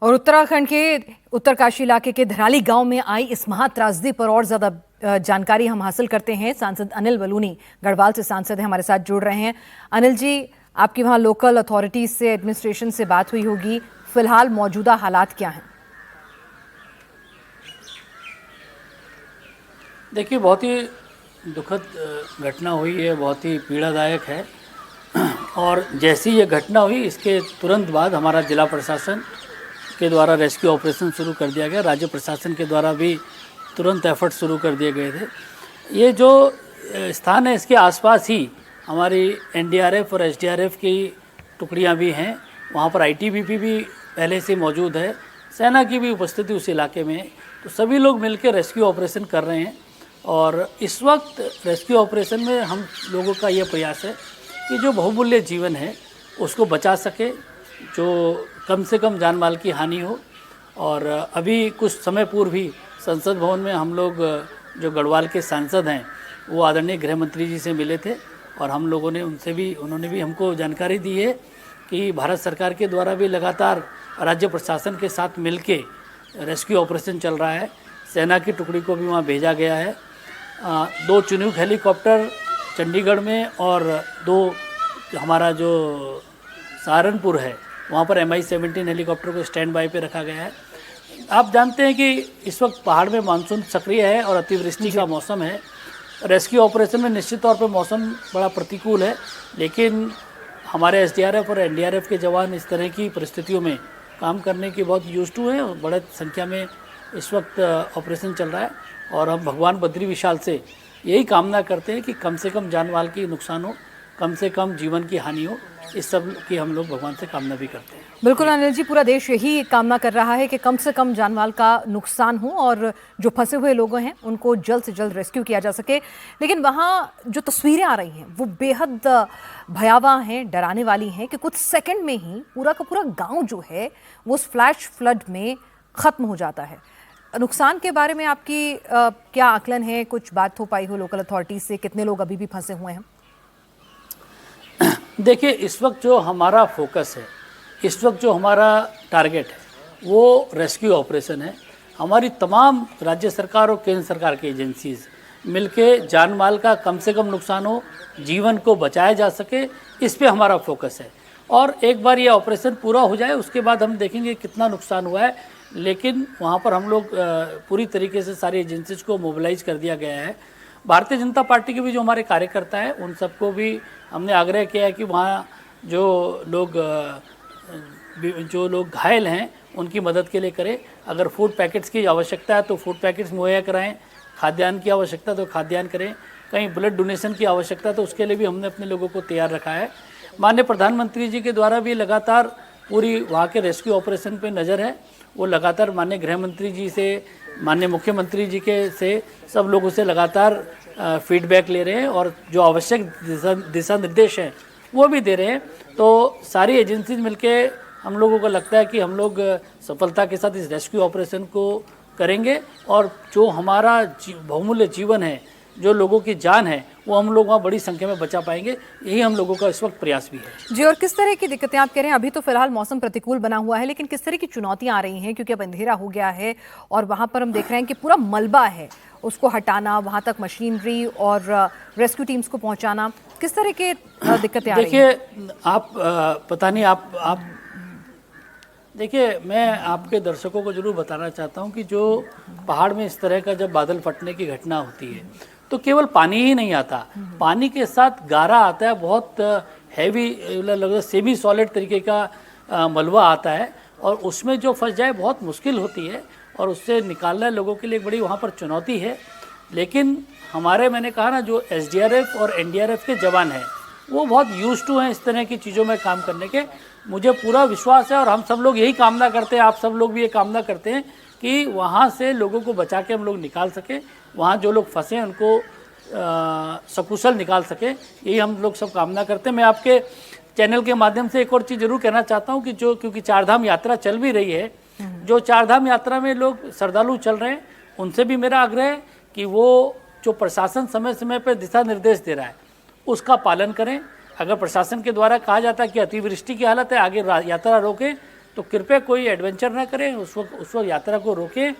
और उत्तराखंड के उत्तरकाशी इलाके के धराली गांव में आई इस महा त्रासदी पर और ज्यादा जानकारी हम हासिल करते हैं। सांसद अनिल बलूनी गढ़वाल से सांसद हैं, हमारे साथ जुड़ रहे हैं। अनिल जी, आपकी वहां लोकल अथॉरिटीज से, एडमिनिस्ट्रेशन से बात हुई होगी, फिलहाल मौजूदा हालात क्या हैं? देखिए, बहुत ही दुखद घटना हुई है, बहुत ही पीड़ादायक है। और जैसी ये घटना हुई इसके तुरंत बाद हमारा जिला प्रशासन के द्वारा रेस्क्यू ऑपरेशन शुरू कर दिया गया। राज्य प्रशासन के द्वारा भी तुरंत एफर्ट शुरू कर दिए गए थे। ये जो स्थान है इसके आसपास ही हमारी एनडीआरएफ और एसडीआरएफ की टुकड़ियां भी हैं। वहाँ पर आईटीबीपी भी पहले से मौजूद है, सेना की भी उपस्थिति उस इलाके में है। तो सभी लोग मिलकर रेस्क्यू ऑपरेशन कर रहे हैं। और इस वक्त रेस्क्यू ऑपरेशन में हम लोगों का ये प्रयास है कि जो बहुमूल्य जीवन है उसको बचा सके, जो कम से कम जान माल की हानि हो। और अभी कुछ समय पूर्व ही संसद भवन में हम लोग जो गढ़वाल के सांसद हैं वो आदरणीय गृह मंत्री जी से मिले थे और हम लोगों ने उन्होंने भी हमको जानकारी दी है कि भारत सरकार के द्वारा भी लगातार राज्य प्रशासन के साथ मिलके रेस्क्यू ऑपरेशन चल रहा है। सेना की टुकड़ी को भी वहाँ भेजा गया है। 2 चिनूक हेलीकॉप्टर चंडीगढ़ में और 2 हमारा जो सहारनपुर है वहाँ पर MI-17 हेलीकॉप्टर को स्टैंड बाय पे रखा गया है। आप जानते हैं कि इस वक्त पहाड़ में मानसून सक्रिय है और अतिवृष्टि का मौसम है। रेस्क्यू ऑपरेशन में निश्चित तौर पे मौसम बड़ा प्रतिकूल है, लेकिन हमारे एसडीआरएफ और एनडीआरएफ के जवान इस तरह की परिस्थितियों में काम करने की बहुत यूज्ड टू हैं और बड़े संख्या में इस वक्त ऑपरेशन चल रहा है। और हम भगवान बद्री विशाल से यही कामना करते हैं कि कम से कम जान माल की नुकसान हो, कम से कम जीवन की हानि हो। इस सब की हम लोग भगवान से कामना भी करते हैं। बिल्कुल अनिल जी, पूरा देश यही कामना कर रहा है कि कम से कम जानमाल का नुकसान हो और जो फंसे हुए लोग हैं उनको जल्द से जल्द रेस्क्यू किया जा सके। लेकिन वहाँ जो तस्वीरें आ रही हैं वो बेहद भयावह हैं, डराने वाली हैं कि कुछ सेकंड में ही पूरा का पूरा गांव जो है वो उस फ्लैश फ्लड में ख़त्म हो जाता है। नुकसान के बारे में आपकी क्या आकलन है? कुछ बात हो पाई हो लोकल अथॉरिटीज से? कितने लोग अभी भी फंसे हुए हैं? देखिए, इस वक्त जो हमारा फोकस है, इस वक्त जो हमारा टारगेट है वो रेस्क्यू ऑपरेशन है। हमारी तमाम राज्य सरकार और केंद्र सरकार की एजेंसीज मिलके जान माल का कम से कम नुकसान हो, जीवन को बचाया जा सके, इस पे हमारा फोकस है। और एक बार ये ऑपरेशन पूरा हो जाए उसके बाद हम देखेंगे कितना नुकसान हुआ है। लेकिन वहाँ पर हम लोग पूरी तरीके से सारी एजेंसीज को मोबिलाइज कर दिया गया है। भारतीय जनता पार्टी के भी जो हमारे कार्यकर्ता हैं उन सबको भी हमने आग्रह किया है कि वहाँ जो लोग घायल हैं उनकी मदद के लिए करें। अगर फूड पैकेट्स की आवश्यकता है तो फूड पैकेट्स मुहैया कराएं, खाद्यान्न की आवश्यकता तो खाद्यान्न करें, कहीं ब्लड डोनेशन की आवश्यकता तो उसके लिए भी हमने अपने लोगों को तैयार रखा है। माननीय प्रधानमंत्री जी के द्वारा भी लगातार पूरी वहाँ के रेस्क्यू ऑपरेशन पे नज़र है। वो लगातार माननीय गृह मंत्री जी से, माननीय मुख्यमंत्री जी के से सब लोगों से लगातार फीडबैक ले रहे हैं और जो आवश्यक दिशा निर्देश हैं वो भी दे रहे हैं। तो सारी एजेंसीज मिलके हम लोगों को लगता है कि हम लोग सफलता के साथ इस रेस्क्यू ऑपरेशन को करेंगे और जो हमारा बहुमूल्य जीवन है, जो लोगों की जान है, वो हम लोग वहाँ बड़ी संख्या में बचा पाएंगे। यही हम लोगों का इस वक्त प्रयास भी है। जी, और किस तरह की दिक्कतें आप कह रहे हैं? अभी तो फिलहाल मौसम प्रतिकूल बना हुआ है, लेकिन किस तरह की चुनौतियां आ रही हैं? क्योंकि अब अंधेरा हो गया है और वहाँ पर हम देख रहे हैं कि पूरा मलबा है, उसको हटाना, वहाँ तक मशीनरी और रेस्क्यू टीम्स को पहुँचाना, किस तरह के दिक्कतें आ रही हैं? देखिए, आप पता नहीं आप देखिए, मैं आपके दर्शकों को जरूर बताना चाहता हूँ कि जो पहाड़ में इस तरह का जब बादल फटने की घटना होती है तो केवल पानी ही नहीं आता, पानी के साथ गारा आता है, बहुत हैवी, लगभग सेमी सॉलिड तरीके का मलबा आता है और उसमें जो फंस जाए बहुत मुश्किल होती है और उससे निकालना लोगों के लिए बड़ी वहाँ पर चुनौती है। लेकिन हमारे, मैंने कहा ना, जो एसडीआरएफ और एनडीआरएफ के जवान हैं वो बहुत यूज टू हैं इस तरह की चीज़ों में काम करने के। मुझे पूरा विश्वास है और हम सब लोग यही कामना करते हैं, आप सब लोग भी ये कामना करते हैं कि वहाँ से लोगों को बचा के हम लोग निकाल सकें, वहाँ जो लोग फंसे हैं उनको सकुशल निकाल सके। यही हम लोग सब कामना करते हैं। मैं आपके चैनल के माध्यम से एक और चीज़ जरूर कहना चाहता हूँ कि जो, क्योंकि चारधाम यात्रा चल भी रही है, जो चारधाम यात्रा में लोग श्रद्धालु चल रहे हैं उनसे भी मेरा आग्रह है कि वो जो प्रशासन समय समय पर दिशा निर्देश दे रहा है उसका पालन करें। अगर प्रशासन के द्वारा कहा जाता है कि अतिवृष्टि की हालत है, आगे यात्रा रोकें, तो कृपया कोई एडवेंचर ना करें, उस वक्त यात्रा को रोकें,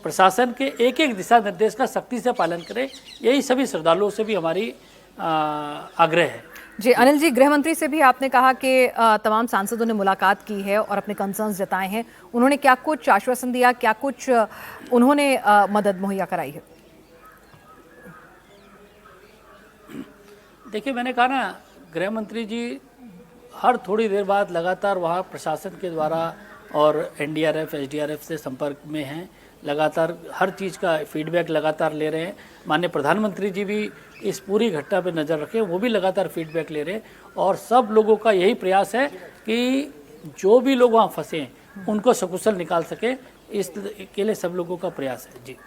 प्रशासन के एक एक दिशा निर्देश का सख्ती से पालन करें। यही सभी श्रद्धालुओं से भी हमारी आग्रह है। जी अनिल जी, गृह मंत्री से भी आपने कहा कि तमाम सांसदों ने मुलाकात की है और अपने कंसर्न्स जताए हैं। उन्होंने क्या कुछ आश्वासन दिया, क्या कुछ उन्होंने मदद मुहैया कराई है? देखिए, मैंने कहा ना, गृह मंत्री जी हर थोड़ी देर बाद लगातार वहाँ प्रशासन के द्वारा और एनडीआरएफ एसडीआरएफ से संपर्क में हैं, लगातार हर चीज़ का फीडबैक लगातार ले रहे हैं। माननीय प्रधानमंत्री जी भी इस पूरी घटना पे नज़र रखें, वो भी लगातार फीडबैक ले रहे हैं। और सब लोगों का यही प्रयास है कि जो भी लोग वहाँ फंसे हैं उनको सकुशल निकाल सके, इसके लिए सब लोगों का प्रयास है। जी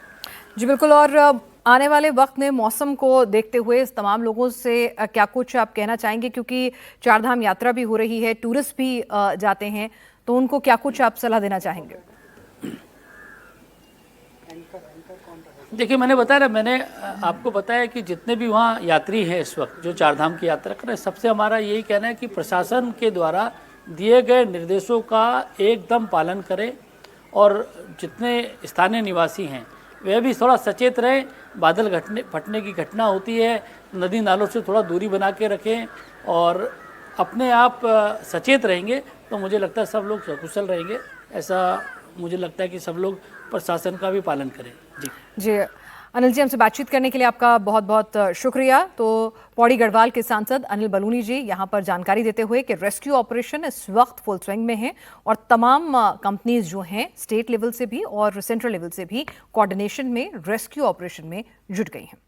जी बिल्कुल। और आने वाले वक्त में मौसम को देखते हुए इस तमाम लोगों से क्या कुछ आप कहना चाहेंगे, क्योंकि चारधाम यात्रा भी हो रही है, टूरिस्ट भी जाते हैं, तो उनको क्या कुछ आप सलाह देना चाहेंगे? देखिए, मैंने बताया ना, मैंने आपको बताया कि जितने भी वहाँ यात्री हैं इस वक्त जो चारधाम की यात्रा कर रहे हैं, सबसे हमारा यही कहना है कि प्रशासन के द्वारा दिए गए निर्देशों का एकदम पालन करें और जितने स्थानीय निवासी हैं वे भी थोड़ा सचेत रहें। बादल फटने की घटना होती है, नदी नालों से थोड़ा दूरी बना के रखें और अपने आप सचेत रहेंगे तो मुझे लगता है सब लोग सकुशल रहेंगे। ऐसा मुझे लगता है कि सब लोग प्रशासन का भी पालन करें। जी अनिल जी, हमसे बातचीत करने के लिए आपका बहुत बहुत शुक्रिया। तो पौड़ी गढ़वाल के सांसद अनिल बलूनी जी यहाँ पर जानकारी देते हुए कि रेस्क्यू ऑपरेशन इस वक्त फुल स्विंग में है और तमाम कंपनीज जो हैं स्टेट लेवल से भी और सेंट्रल लेवल से भी कोऑर्डिनेशन में रेस्क्यू ऑपरेशन में जुट गई हैं।